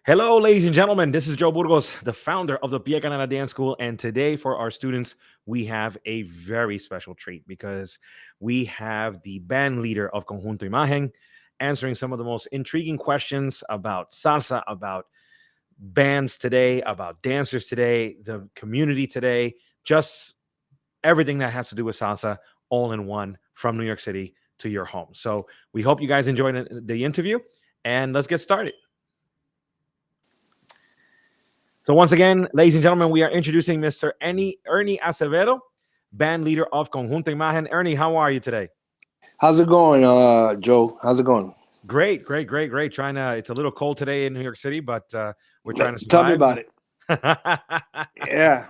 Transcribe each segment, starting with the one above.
Hello, ladies and gentlemen. This is Joe Burgos, the founder of the Piel Canela Dance School. And today, for our students, we have a very special treat because we have the band leader of Conjunto Imagen answering some of the most intriguing questions about salsa, about bands today, about dancers today, the community today, just everything that has to do with salsa, all in one from New York City to your home. So we hope you guys enjoyed the interview, and let's get started. So once again, ladies and gentlemen, we are introducing Mr. Ernie Acevedo, band leader of Conjunto Imagen. Ernie, how are you today? How's it going, Joe? How's it going? Great, great, great, great. Trying to. It's a little cold today in New York City, but we're trying to Tell me survive. about it. Yeah.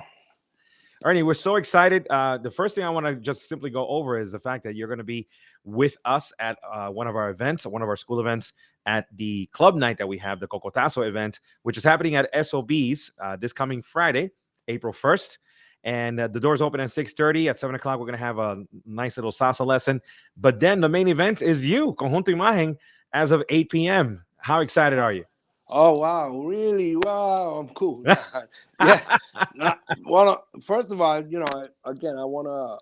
Ernie, we're so excited. The first thing I want to just simply go over is the fact that you're going to be with us at one of our events, one of our school events, at the club night that we have, the Cocotaso event, which is happening at SOBs this coming Friday, April 1st. And the doors open at 6:30. At 7 o'clock, we're going to have a nice little salsa lesson. But then the main event is you, Conjunto Imagen, as of 8 p.m. How excited are you? Oh wow, really? Wow, I'm cool. Yeah. First of all, again, I wanna,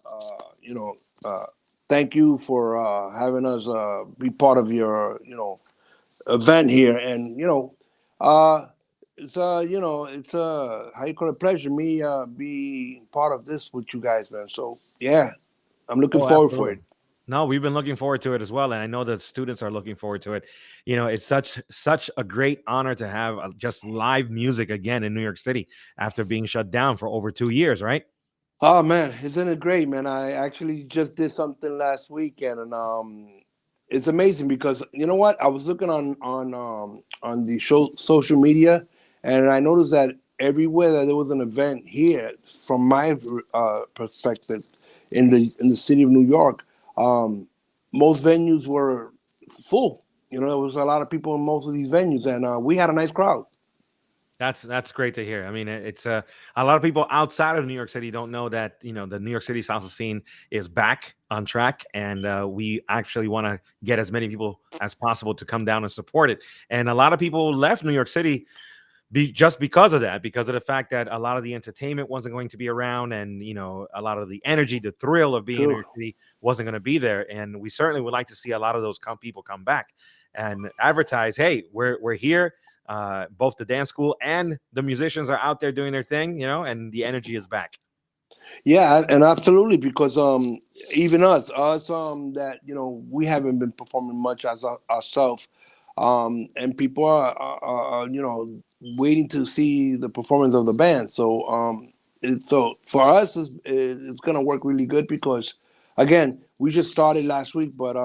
thank you for having us be part of your, event here, and it's how you call it, pleasure me being part of this with you guys, man. So yeah, I'm looking Oh, forward for absolutely. it. No, we've been looking forward to it as well, and I know that students are looking forward to it. You know, it's such a great honor to have just live music again in New York City after being shut down for over 2 years, right? Oh man, isn't it great, man? I actually just did something last weekend, and it's amazing because you know what? I was looking on the social media, and I noticed that everywhere that there was an event here, from my perspective, in the city of New York, um, most venues were full. There was a lot of people in most of these venues, and we had a nice crowd. That's great to hear. I mean, it's a lot of people outside of New York City don't know that the New York City salsa scene is back on track, and we actually want to get as many people as possible to come down and support it. And a lot of people left New York City just because of that, because of the fact that a lot of the entertainment wasn't going to be around, and a lot of the energy, the thrill of being in New True. York City wasn't going to be there. And we certainly would like to see a lot of those people come back and advertise, hey, we're here. Both the dance school and the musicians are out there doing their thing, and the energy is back. Yeah, and absolutely, because even us that we haven't been performing much as ourselves, and people are waiting to see the performance of the band. So so for us, it's gonna work really good because again, we just started last week, but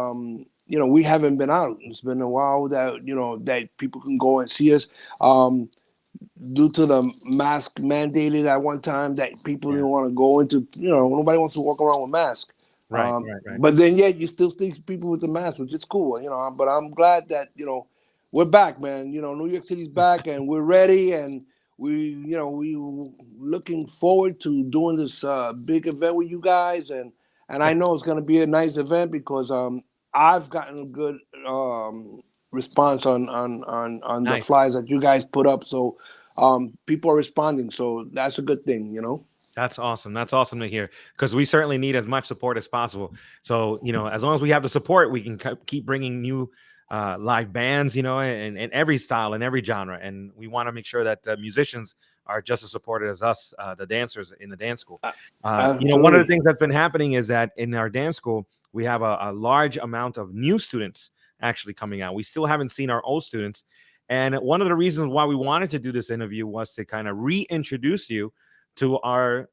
we haven't been out. It's been a while that that people can go and see us. Due to the mask mandated at one time, that people Yeah. didn't want to go into, nobody wants to walk around with mask. Right, right, right. But then yet you still see people with the mask, which is cool, but I'm glad that we're back, man. New York City's back, and we're ready, and we looking forward to doing this big event with you guys, and I know it's going to be a nice event because I've gotten a good response on the Nice. flyers that you guys put up. So people are responding. So that's a good thing. That's awesome. That's awesome to hear, because we certainly need as much support as possible. So, as long as we have the support, we can keep bringing new live bands, and every style and every genre. And we want to make sure that musicians are just as supported as us, the dancers in the dance school. One of the Absolutely. things that's been happening is that in our dance school, we have a large amount of new students actually coming out. We still haven't seen our old students. And one of the reasons why we wanted to do this interview was to kind of reintroduce you to our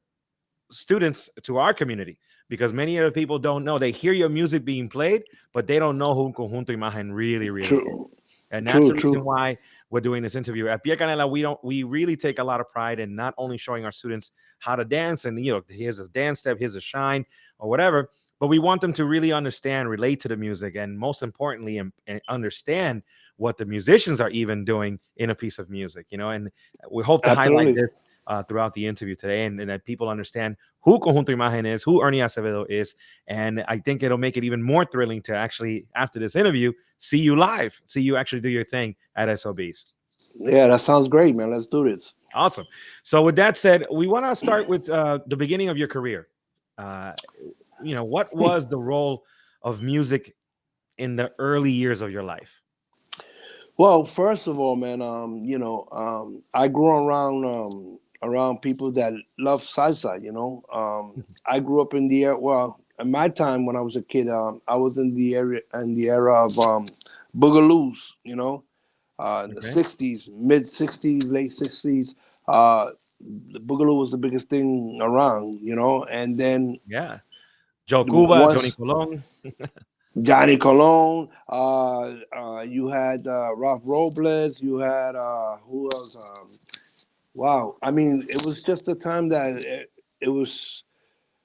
students, to our community, because many of the people don't know. They hear your music being played, but they don't know who Conjunto Imagen really, really is. True. And that's True. the reason True. why we're doing this interview at Piel Canela. We really take a lot of pride in not only showing our students how to dance, and here's a dance step, here's a shine, or whatever, but we want them to really understand, relate to the music, and most importantly, and understand what the musicians are even doing in a piece of music. And we hope to highlight Absolutely. this throughout the interview today, and that people understand who Conjunto Imagen is, who Ernie Acevedo is. And I think it'll make it even more thrilling to actually, after this interview, see you live, see you actually do your thing at SOBs. Yeah, that sounds great, man. Let's do this. Awesome. So with that said, we want to start with the beginning of your career. Uh, what was the role of music in the early years of your life? Well, first of all, man, I grew around people that love salsa. I grew up in the well, in my time when I was a kid, I was in the era of boogaloos. The Okay. '60s, mid '60s, late '60s. Uh, the boogaloo was the biggest thing around. And then Yeah. Joe Cuba, Johnny once Colon. Johnny Colon. You had Ralph Robles. You had who else? Wow. I mean, it was just a time that it was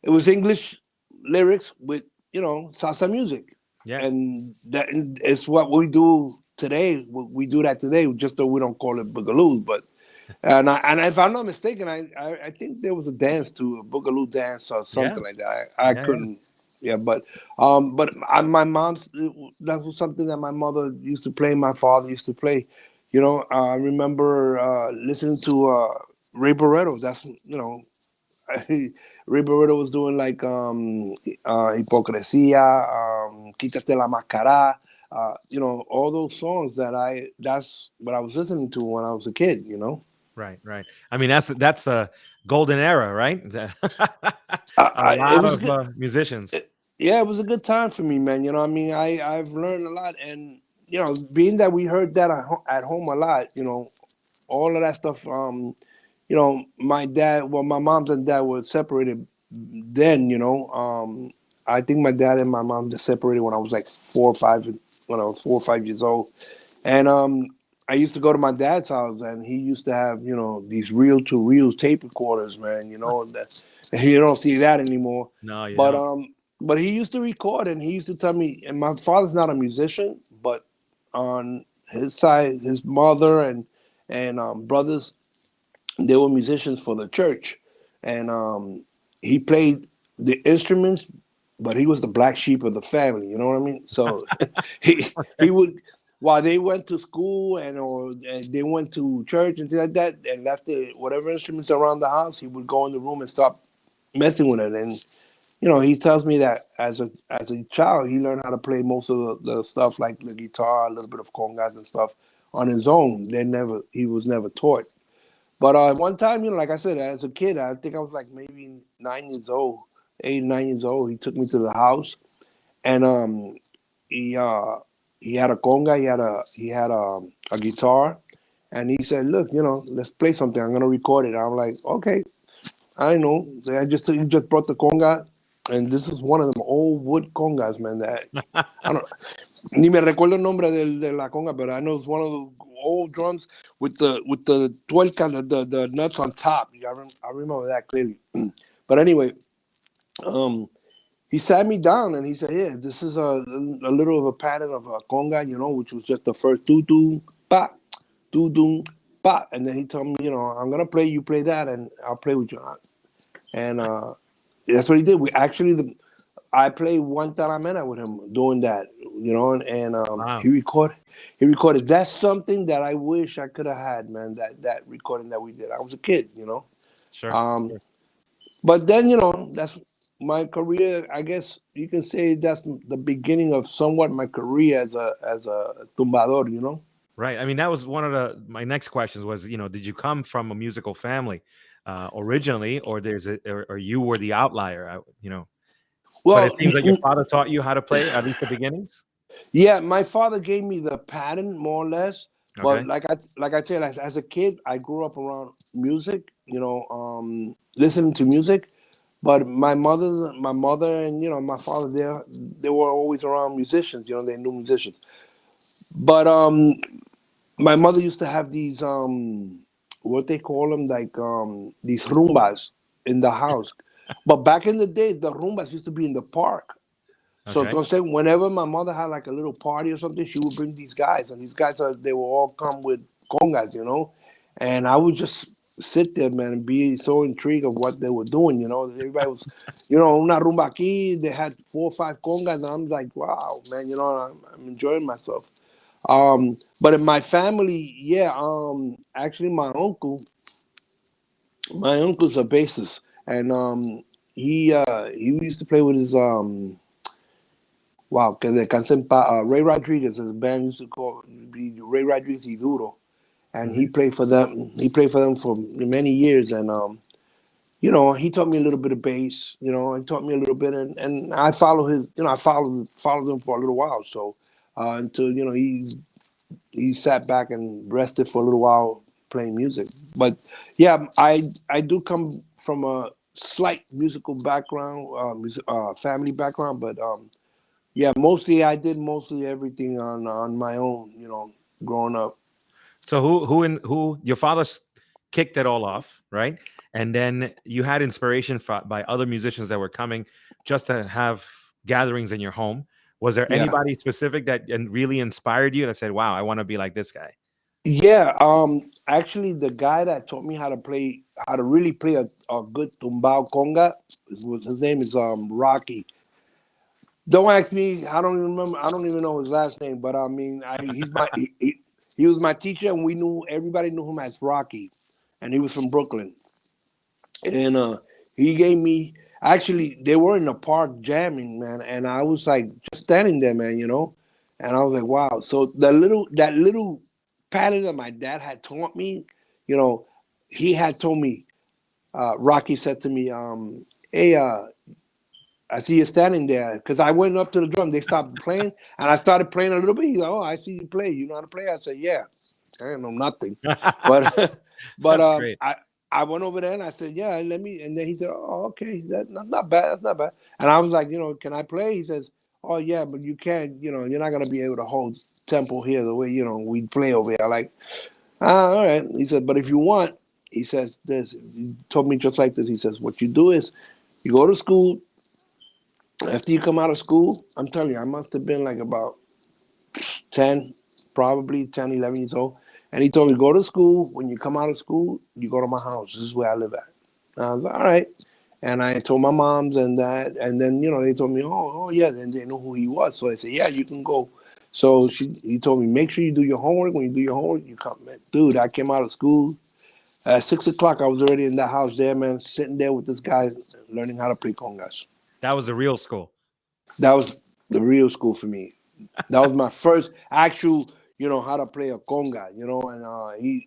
it was English lyrics with salsa music, Yeah. and that is what we do today. We do that today, just though we don't call it boogaloo. But and if I'm not mistaken, I think there was a dance to a boogaloo dance or Yeah. something like that. I Yeah. Yeah. couldn't. Yeah, but my mom's that was something that my mother used to play. My father used to play. I remember listening to Ray Barretto. That's Ray Barretto was doing like Hipocresía, Quítate la Máscara. All those songs that's what I was listening to when I was a kid. Right. Right. I mean, that's a golden era, right? A It lot was of good. musicians. Yeah, it was a good time for me, man. I mean, I've learned a lot, and being that we heard that at home a lot, all of that stuff. My dad, well, my mom's and dad were separated then. I think my dad and my mom just separated when I was like 4 or 5, when I was 4 or 5 years old, and I used to go to my dad's house, and he used to have these reel to reel tape recorders, man. That you don't see that anymore, No, you but don't. um, but he used to record, and he used to tell me. And my father's not a musician, but on his side, his mother and brothers, they were musicians for the church, and he played the instruments, but he was the black sheep of the family. You know what I mean? So he would, while they went to school and they went to church and things like that, and left whatever instruments around the house, he would go in the room and start messing with it. And he tells me that as a child, he learned how to play most of the stuff like the guitar, a little bit of congas and stuff on his own. He was never taught. But one time, like I said, as a kid, I think I was like maybe 9 years old, 8, 9 years old. He took me to the house, and he uh, he had a conga, he had a guitar, and he said, "Look, let's play something. I'm gonna record it." I'm like, "Okay, I know." So he just brought the conga, and this is one of them old wood congas, man. That I don't ni me recuerdo el nombre de la conga, but I know it's one of the old drums with the tuerca, the nuts on top. Yeah, I remember that clearly. But anyway, um, he sat me down and he said, "Yeah, this is a little of a pattern of a conga, which was just the first doo doo pa, doo doo pa," and then he told me, "I'm gonna play, you play that, and I'll play with you." And that's what he did. I played one taramena with him doing that, and Wow. he recorded. That's something that I wish I could have had, man. That recording that we did. I was a kid. Sure. Um, Sure. but then that's my career. I guess you can say that's the beginning of somewhat my career as a tumbador. Right. I mean, that was one of my next questions was, did you come from a musical family originally, or or you were the outlier? But it Well, seems like your father taught you how to play, at least the beginnings. yeah, my father gave me the pattern more or less, but Okay. like I said, as a kid, I grew up around music, listening to music. But my mother, and my father, they were always around musicians. They knew musicians. But my mother used to have these what they call them, like these rumbas in the house. But back in the days, the rumbas used to be in the park. So Okay. entonces, whenever my mother had like a little party or something, she would bring these guys, and these guys they will all come with congas. And I would just sit there, man, and be so intrigued of what they were doing. Everybody was, una rumba aquí. They had 4 or 5 congas, and I'm like, wow, man, I'm enjoying myself. But in my family, yeah, actually, my uncle's a bassist, and he used to play with his wow, que descanse en paz, Ray Rodriguez. His band used to call be Ray Rodriguez y Duro, and he Hmm. played for them. He played for them for many years, and he taught me a little bit of bass. He taught me a little bit, and I follow his. I followed him for a little while. So until he sat back and rested for a little while playing music. But yeah, I do come from a slight musical background, family background, but yeah, mostly I did mostly everything on my own. Growing up. So who your father kicked it all off, right? And then you had inspiration by other musicians that were coming just to have gatherings in your home. Was there Yeah. anybody specific that really inspired you that said, "Wow, I want to be like this guy"? Yeah, actually, the guy that taught me how to really play a good tumbao conga, his name is Rocky. Don't ask me. I don't even remember. I don't even know his last name. But I mean, he was my teacher, and everybody knew him as Rocky, and he was from Brooklyn. And he gave me actually they were in the park jamming, man, and I was like just standing there, man, and I was like, wow. So that little pattern that my dad had taught me, you know, he had told me. Rocky said to me, "Hey, I see you standing there," because I went up to the drum. They stopped playing, and I started playing a little bit. He's like, "Oh, I see you play. You know how to play?" I said, "Yeah." I don't know nothing, but but That's great. I went over there and I said, "Yeah, let me." And then he said, "Oh, okay, that's not bad. That's not bad." And I was like, "Can I play?" He says, "Oh yeah, but you can't. You're not gonna be able to hold tempo here the way we play over here." Like, all right. He said, "But if you want," he says, "this." He told me just like this. He says, "What you do is you go to school. After you come out of school, I'm telling you, I must have been like about 10, probably 10, 11 years old. And he told me, go to school. When you come out of school, you go to my house. This is where I live at." And I was like, all right. And I told my moms and that. And then, they told me, oh, yeah. Then they know who he was. So I said, yeah, you can go. So he told me, make sure you do your homework. When you do your homework, you come. Man, dude, I came out of school. At 6 o'clock, I was already in that house there, man, sitting there with this guy learning how to play congas. That was the real school. That was the real school for me. That was my first actual, how to play a conga,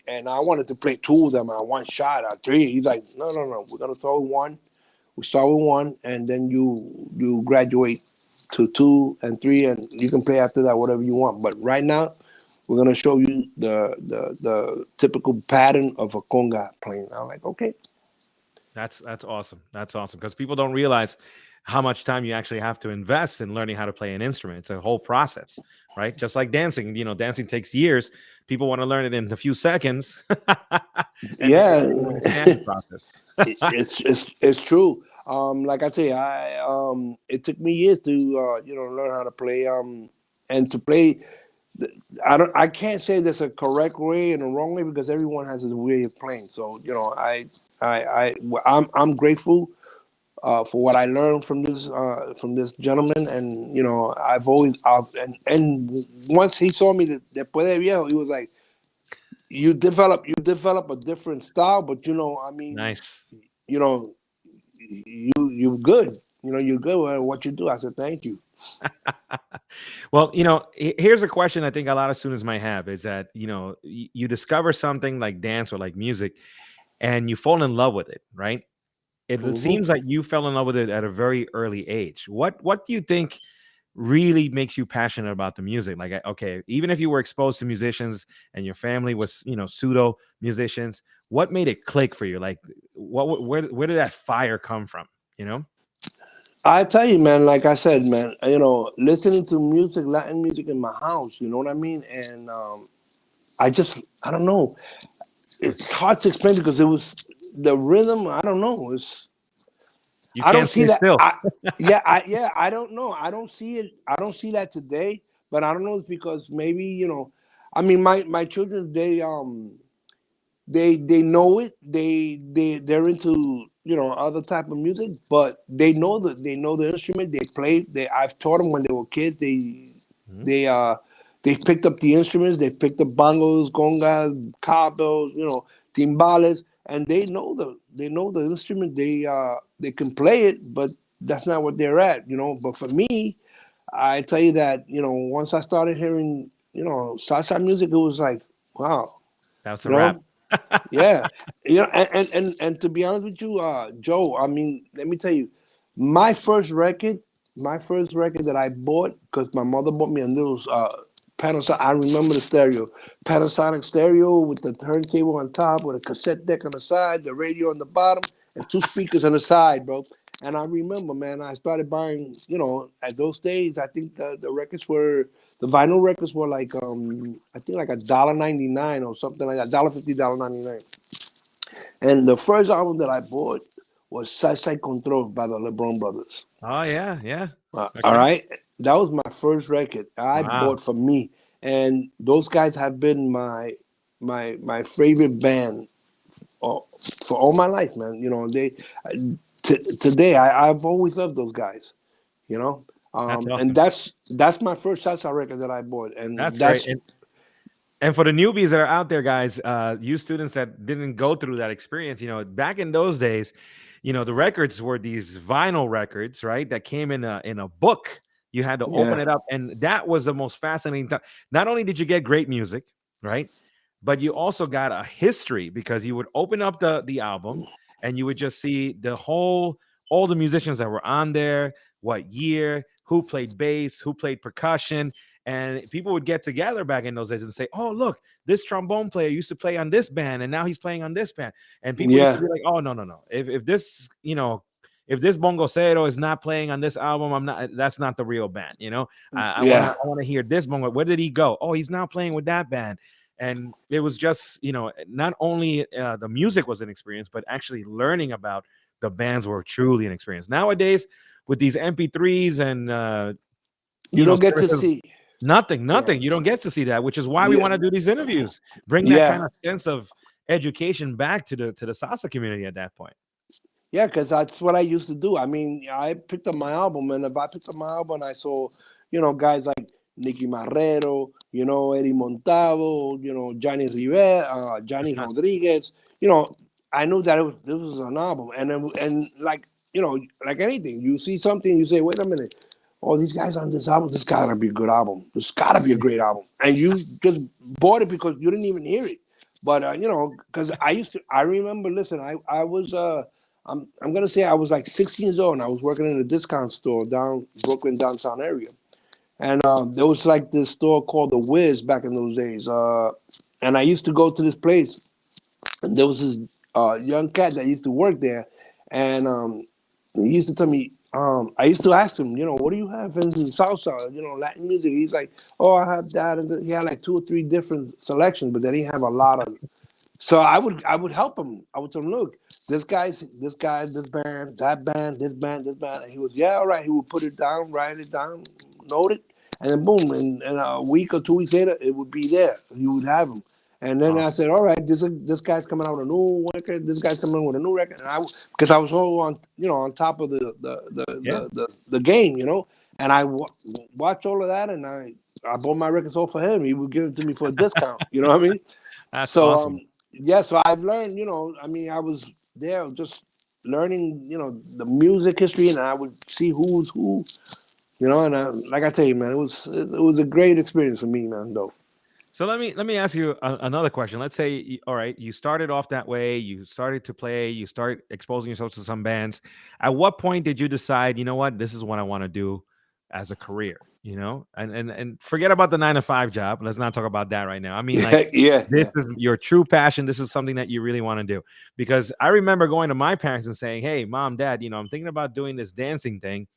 and I wanted to play two of them at one shot or three. He's like, no, no, no, we're gonna start with one. We start with one, and then you graduate to two and three, and you can play after that whatever you want. But right now, we're gonna show you the typical pattern of a conga playing. I'm like, okay. That's awesome. That's awesome because people don't realize how much time you actually have to invest in learning how to play an instrument. It's a whole process, right? Just like dancing. Dancing takes years. People want to learn it in a few seconds, and they Yeah. don't understand the process. It's true. Like I say, it took me years to learn how to play and to play. I can't say there's a correct way and a wrong way because everyone has his way of playing. So I'm grateful for what I learned from this gentleman, and and once he saw me después de viejo, he was like, you develop a different style, but I mean, Nice. you know you're good. You're good at what you do. I said, thank you. Well, here's a question I think a lot of students might have is that, you discover something like dance or like music and you fall in love with it, right? It Hmm. seems like you fell in love with it at a very early age. What do you think really makes you passionate about the music? Like, okay, even if you were exposed to musicians and your family was, pseudo musicians, what made it click for you? Like, where did that fire come from? You know? I tell you, man, like I said, man, listening to music, Latin music in my house, you know what I mean? And I don't know. It's hard to explain because it was the rhythm. I don't know. You I don't can't see stay that. still. Yeah, I don't know. I don't see it. I don't see that today. But I don't know. It's because maybe I mean, my children, they know it. They're into other type of music, but they know the instrument. They play. I've taught them when they were kids. Mhm. They They picked up the instruments. They picked up bongos, congas, cowbells, timbales, and they know the instrument. They can play it, but that's not what they're at. But for me, I tell you that once I started hearing salsa music, it was like, wow, That's a you wrap. know, yeah, and to be honest with you, Joe, I mean, let me tell you, my first record, my first record that I bought because my mother bought me a little Panasonic. I remember the stereo, Panasonic stereo with the turntable on top, with a cassette deck on the side, the radio on the bottom, and two speakers on the side, bro. And I remember, man, I started buying. At those days, I think the records were the vinyl records were like I think like $1.99 or something like that, $1.50, $1.99. And the first album that I bought was Salsa Control by the LeBron Brothers. Oh yeah, yeah. All Okay. right, that was my first record I Wow. bought for me, and those guys have been my favorite band uh, for all my life, man. Today I've always loved those guys. You know, That's and awesome. that's my first salsa record that I bought, and That's great. that's And for the newbies that are out there, guys, you students that didn't go through that experience, back in those days, the records were these vinyl records, right? That came in a book. You had to open yeah, it up, and that was the most fascinating time. Not only did you get great music, right, but you also got a history because you would open up the album, and you would just see all the musicians that were on there, what year, who played bass, who played percussion, and people would get together back in those days and say, "Oh, look, this trombone player used to play on this band, and now he's playing on this band." And people used to yeah, be like, "Oh, no, no, no! If this bongocero is not playing on this album, I'm not. That's not the real band. I want to yeah. I want to hear this bongo. Where did he go? Oh, he's now playing with that band." And it was just not only the music was an experience, but actually learning about the bands were truly an experience. Nowadays, with these MP3s and You don't get to services, see. nothing, Yeah, nothing. You don't get to see that, which is why we yeah, want to do these interviews. Bring that kind yeah. of sense of education back to the salsa community at that point. Yeah, because that's what I used to do. I mean, I picked up my album, and if I picked up my album, I saw, guys like Nicky Marrero, Eddie Montavo, Johnny Rivera, Johnny Rodriguez. You know, I knew that this was an album, and like like anything, you see something, you say, wait a minute, oh, these guys on this album, this gotta be a good album. This gotta be a great album, and you just bought it because you didn't even hear it. But because I remember. Listen, I was I'm gonna say I was like 16 years old, and I was working in a discount store down Brooklyn downtown area, and there was like this store called the Wiz back in those days, and I used to go to this place, and there was this young cat that used to work there, and he used to tell me. I used to ask him, what do you have in salsa, Latin music? He's like, oh, I have that, and he had like two or three different selections, but then he have a lot of. So I would help him. I would tell him, look, this guy, this band, that band, this band, this band. And he was, yeah, all right. He would put it down, write it down, note it, and then boom, and a week or 2 weeks later, it would be there. You would have him. And then I Awesome. said, all right, this guy's coming out with a new record. This guy's coming out with a new record. And because I was all on, on top of Yeah, the game, and I watched all of that, and I bought my records all for him. He would give it to me for a discount. You know what I mean? that's So awesome. yeah, so I've learned, I mean, I was there just learning, the music history, and I would see who's who, and like I tell you, man, it was a great experience for me, man, though. So let me ask you another question. Let's say, all right, you started off that way. You started to play. You start exposing yourself to some bands. At what point did you decide, you know what, this is what I want to do as a career? And forget about the 9 to 5 job. Let's not talk about that right now. I mean, like, Yeah, yeah, this yeah, is your true passion. This is something that you really want to do. Because I remember going to my parents and saying, "Hey, mom, dad, I'm thinking about doing this dancing thing,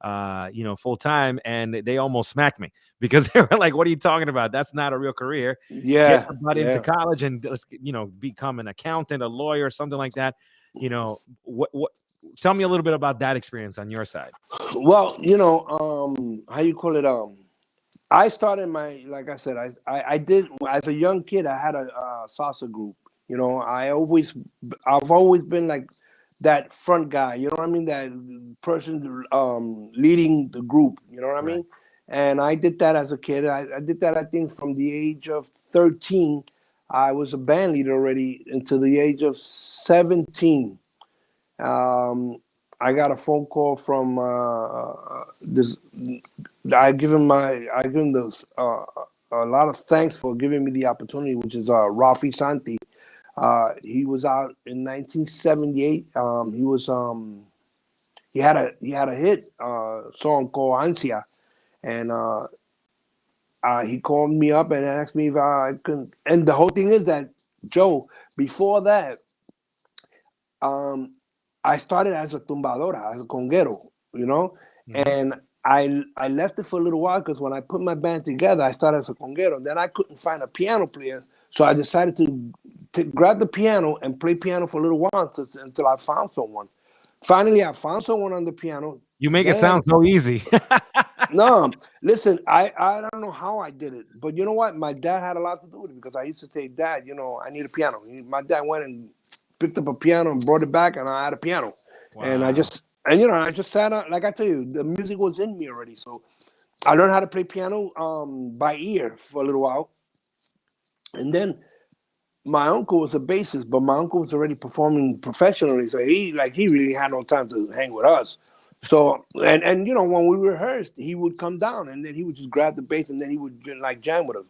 full time," and they almost smacked me because they were like, "What are you talking about? That's not a real career. Get yeah, your butt into yeah. college and let's become an accountant, a lawyer, something like that." What? Tell me a little bit about that experience on your side. Well, how you call it? I started like I said, I did as a young kid. I had a salsa group. I've always been like that front guy. You know what I mean? That person leading the group. You know what I Right. mean? And I did that as a kid. I did that, I think, from the age of 13. I was a band leader already until the age of 17. Um, I got a phone call from this. I give him this, a lot of thanks for giving me the opportunity, which is Rafi Santi. He was out in 1978. He had a hit song called Ansia, and he called me up and asked me if I could. And the whole thing is that, Joe, before that, um, I started as a tumbadora, as a conguero, you know, Mhm. and I left it for a little while because when I put my band together, I started as a conguero. Then I couldn't find a piano player, so I decided to grab the piano and play piano for a little while until I found someone. Finally, I found someone on the piano. You make it Then I sound so easy. No, listen, I don't know how I did it, but you know what? My dad had a lot to do with it because I used to say, Dad, I need a piano. My dad went and picked up a piano and brought it back, and I had a piano. And Wow. I just sat on, like I tell you, the music was in me already. So I learned how to play piano by ear for a little while. And then my uncle was a bassist, but my uncle was already performing professionally, so he really had no time to hang with us. So and when we rehearsed, he would come down and then he would just grab the bass and then he would like jam with us.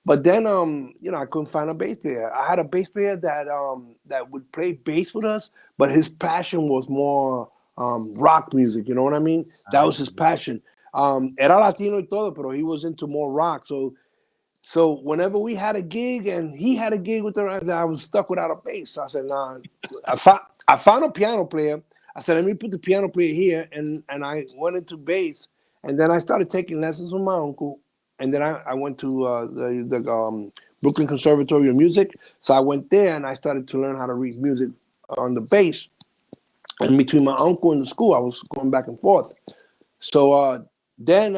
But then I couldn't find a bass player. I had a bass player that would play bass with us, but his passion was more rock music. You know what I mean? That I was his see. passion. Era Latino y todo, pero he was into more rock. So whenever we had a gig and he had a gig with her, I was stuck without a bass. So I said, nah. I found a piano player. I said, let me put the piano player here, and I went into bass, and then I started taking lessons from my uncle, and then I went to the Brooklyn Conservatory of Music. So I went there and I started to learn how to read music on the bass. And between my uncle and the school, I was going back and forth. So then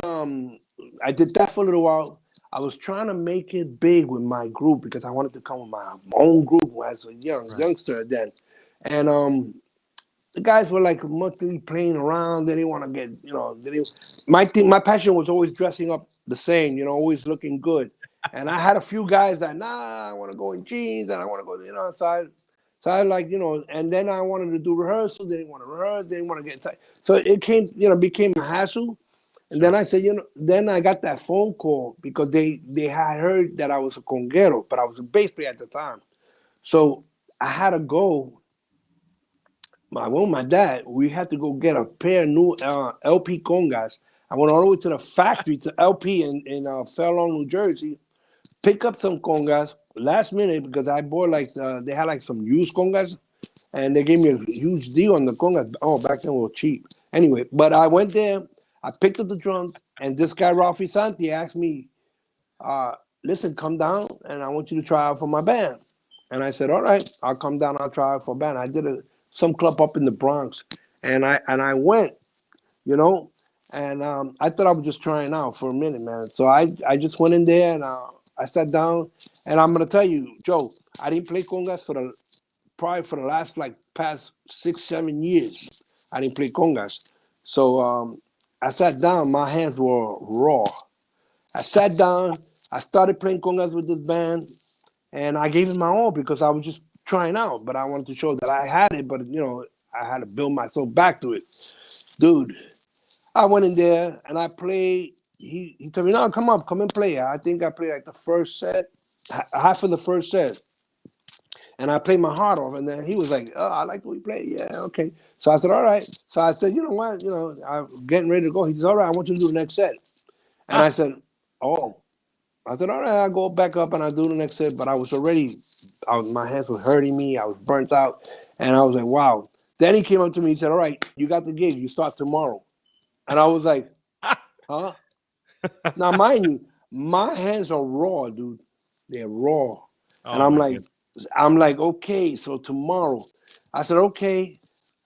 I did that for a little while. I was trying to make it big with my group because I wanted to come with my own group as a Right. youngster then. And the guys were like mostly playing around. They didn't want to get, they didn't, my passion was always dressing up the same, always looking good. And I had a few guys that, nah, I want to go in jeans and I want to go, so I like, and then I wanted to do rehearsals. They didn't want to rehearse. They didn't want to get tight. So it became a hassle. And then Sure. I said, then I got that phone call because they had heard that I was a conguero, but I was a bass player at the time. So I had to go. My dad, we had to go get a pair of new LP congas. I went all the way to the factory to LP in Fair Lawn, New Jersey, pick up some congas last minute because I bought they had like some used congas and they gave me a huge deal on the congas. Oh, back then we were cheap. Anyway, but I went there, I picked up the drums, and this guy Rafi Santi asked me, uh, "Listen, come down, and I want you to try out for my band." And I said, "All right, I'll come down. I'll try out for a band." I did some club up in the Bronx, and I went, you know, and I thought I was just trying out for a minute, man. So I just went in there and I sat down, and I'm gonna tell you, Joe, I didn't play congas for the probably for the last like past 6 7 years. I didn't play congas, so I sat down. My hands were raw. I sat down. I started playing congas with this band, and I gave it my all because I was just trying out. But I wanted to show that I had it. But I had to build myself back to it, dude. I went in there and I played. He told me, "No, come up, come and play." I think I played like the first set, half of the first set, and I played my heart off. And then he was like, "Oh, I like the way you play. Yeah, okay." So I said, "All right." So I said, "You know what? I'm getting ready to go." He said, "All right, I want you to do the next set." And I said, "Oh." I said, "All right, I'll go back up and I'll do the next set." But my hands were hurting me. I was burnt out. And I was like, wow. Then he came up to me and said, "All right, you got the gig. You start tomorrow." And I was like, huh? Now, mind you, my hands are raw, dude. They're raw. And Oh I'm my like, goodness. okay, so tomorrow. I said, okay.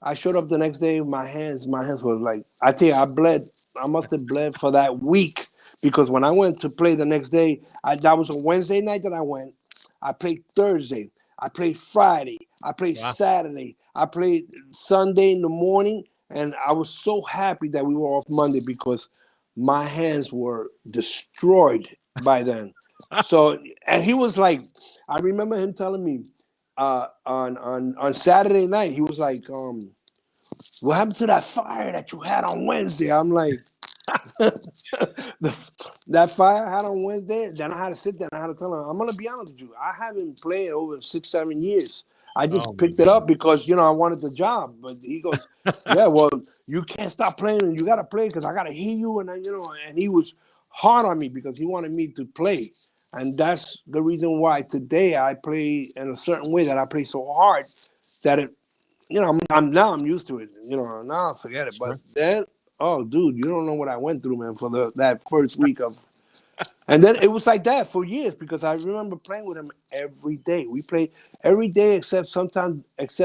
I showed up the next day. My hands were like, I think I bled. I must have bled for that week because when I went to play the next day, that was a Wednesday night that I went. I played Thursday. I played Friday. I played Wow. Saturday. I played Sunday in the morning. And I was so happy that we were off Monday because my hands were destroyed by then. So, and he was like, I remember him telling me on Saturday night, he was like, what happened to that fire that you had on Wednesday? I'm like, that fire I had on Wednesday. Then I had to sit there and I had to tell him, I'm gonna be honest with you, I haven't played over 6-7 years. I Oh just my picked it up because I wanted the job. But he goes, yeah, well, you can't stop playing and you gotta play because I gotta hear you. And and he was hard on me because he wanted me to play. And that's the reason why today I play in a certain way that I play so hard that it, I'm used to it. Now I forget it. But sure. then, oh, dude, you don't know what I went through, man, for that first week of. And then it was like that for years because I remember playing with him every day. We played every day except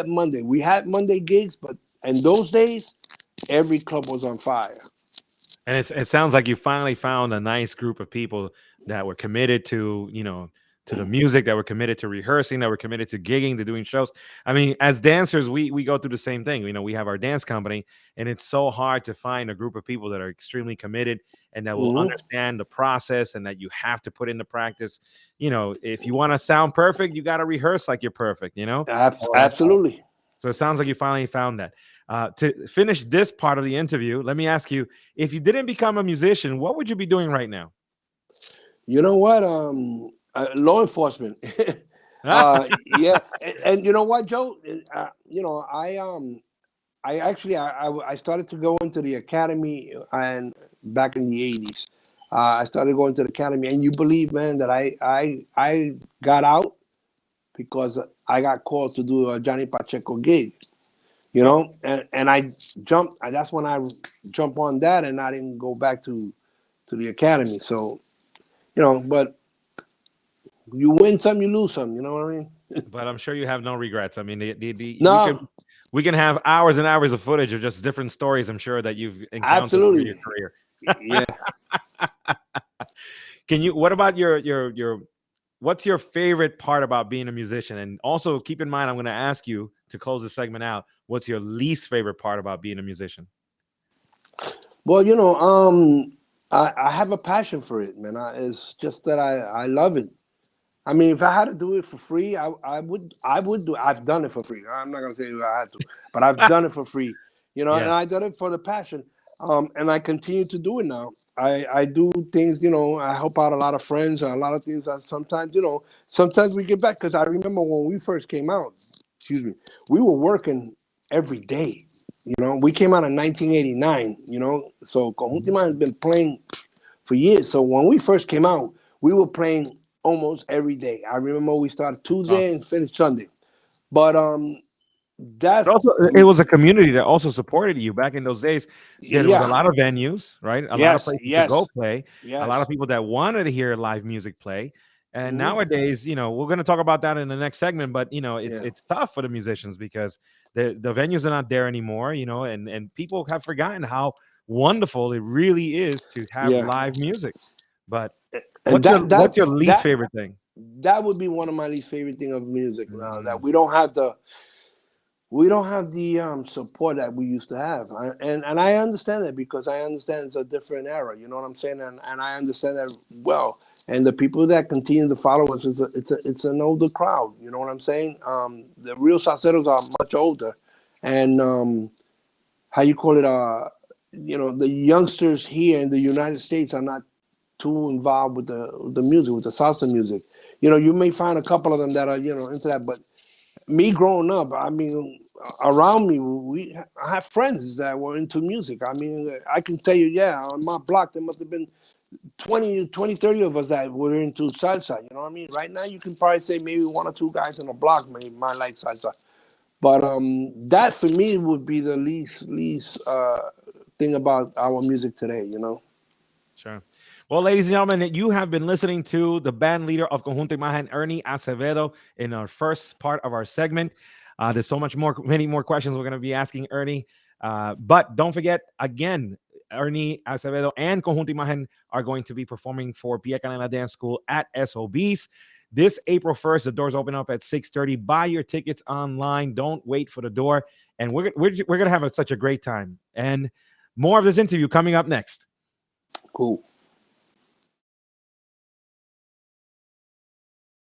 Monday. We had Monday gigs, but in those days, every club was on fire. And it sounds like you finally found a nice group of people that were committed to, to the music, that were committed to rehearsing, that were committed to gigging, to doing shows. I mean, as dancers, we go through the same thing. We have our dance company, and it's so hard to find a group of people that are extremely committed and that will Mm-hmm. understand the process and that you have to put into practice. If you want to sound perfect, you got to rehearse like you're perfect, all that stuff. Absolutely. So it sounds like you finally found that. To finish this part of the interview, let me ask you, if you didn't become a musician, what would you be doing right now? You know what? Law enforcement. Yeah, and you know what, Joe? I actually I started to go into the academy and back in the '80s. I started going to the academy, and you believe, man, that I got out because I got called to do a Johnny Pacheco gig. Oh, And I jumped. And that's when I jumped on that, and I didn't go back to the academy. So but you win some, you lose some. You know what I mean? but I'm sure you have no regrets. I mean, No, we can have hours and hours of footage of just different stories, I'm sure, that you've encountered through your absolutely. career. Yeah. What about your what's your favorite part about being a musician? And also keep in mind, I'm going to ask you to close the segment out. What's your least favorite part about being a musician? Well, I have a passion for it, man. It's just that I love it. I mean, if I had to do it for free, I would do. I've done it for free. I'm not gonna say I had to, but I've done it for free. And Yeah. I done it for the passion. And I continue to do it now. I do things. I help out a lot of friends and a lot of things. That sometimes we get back because I remember when we first came out. Excuse me. We were working every day. We came out in 1989. So Conjunto Mhm. Imagen has been playing for years. So when we first came out, we were playing almost every day. I remember we started Tuesday and finished Sunday. But But that's also, it was a community that also supported you back in those days. There was a yeah, lot of venues, right? A lot of yes, places to go yes, play. A lot of yes. people that wanted to hear live music play. And Hmm. nowadays, we're going to talk about that in the next segment. But it's Yeah, it's tough for the musicians because the venues are not there anymore. And people have forgotten how wonderful it really is to have yeah. live music. But And what's your least favorite thing? that would be one of my least favorite thing of music now that Mm, we don't have the support that we used to have. And I understand that because I understand it's a different era. You know what I'm saying? And I understand that well. And the people that continue to follow us it's an older crowd. You know what I'm saying? The real salseros are much older, and how you call it? The youngsters here in the United States are not too involved with the music, with the salsa music. You may find a couple of them that are into that, but me growing up, I mean, around me, I have friends that were into music. I mean, I can tell you, yeah, on my block, there must have been 30 of us that were into salsa. You know what I mean? Right now, you can probably say maybe one or two guys on the block might like salsa. But that for me would be the least thing about our music today. sure. Well, ladies and gentlemen, you have been listening to the band leader of Conjunto Imagen, Ernie Acevedo, in our first part of our segment. There's so many more questions we're going to be asking Ernie. But don't forget, again, Ernie Acevedo and Conjunto Imagen are going to be performing for Piel Canela Dance School at SOBs. This April 1st, the doors open up at 6:30. Buy your tickets online. Don't wait for the door. And we're going to have such a great time. And more of this interview coming up next. Cool.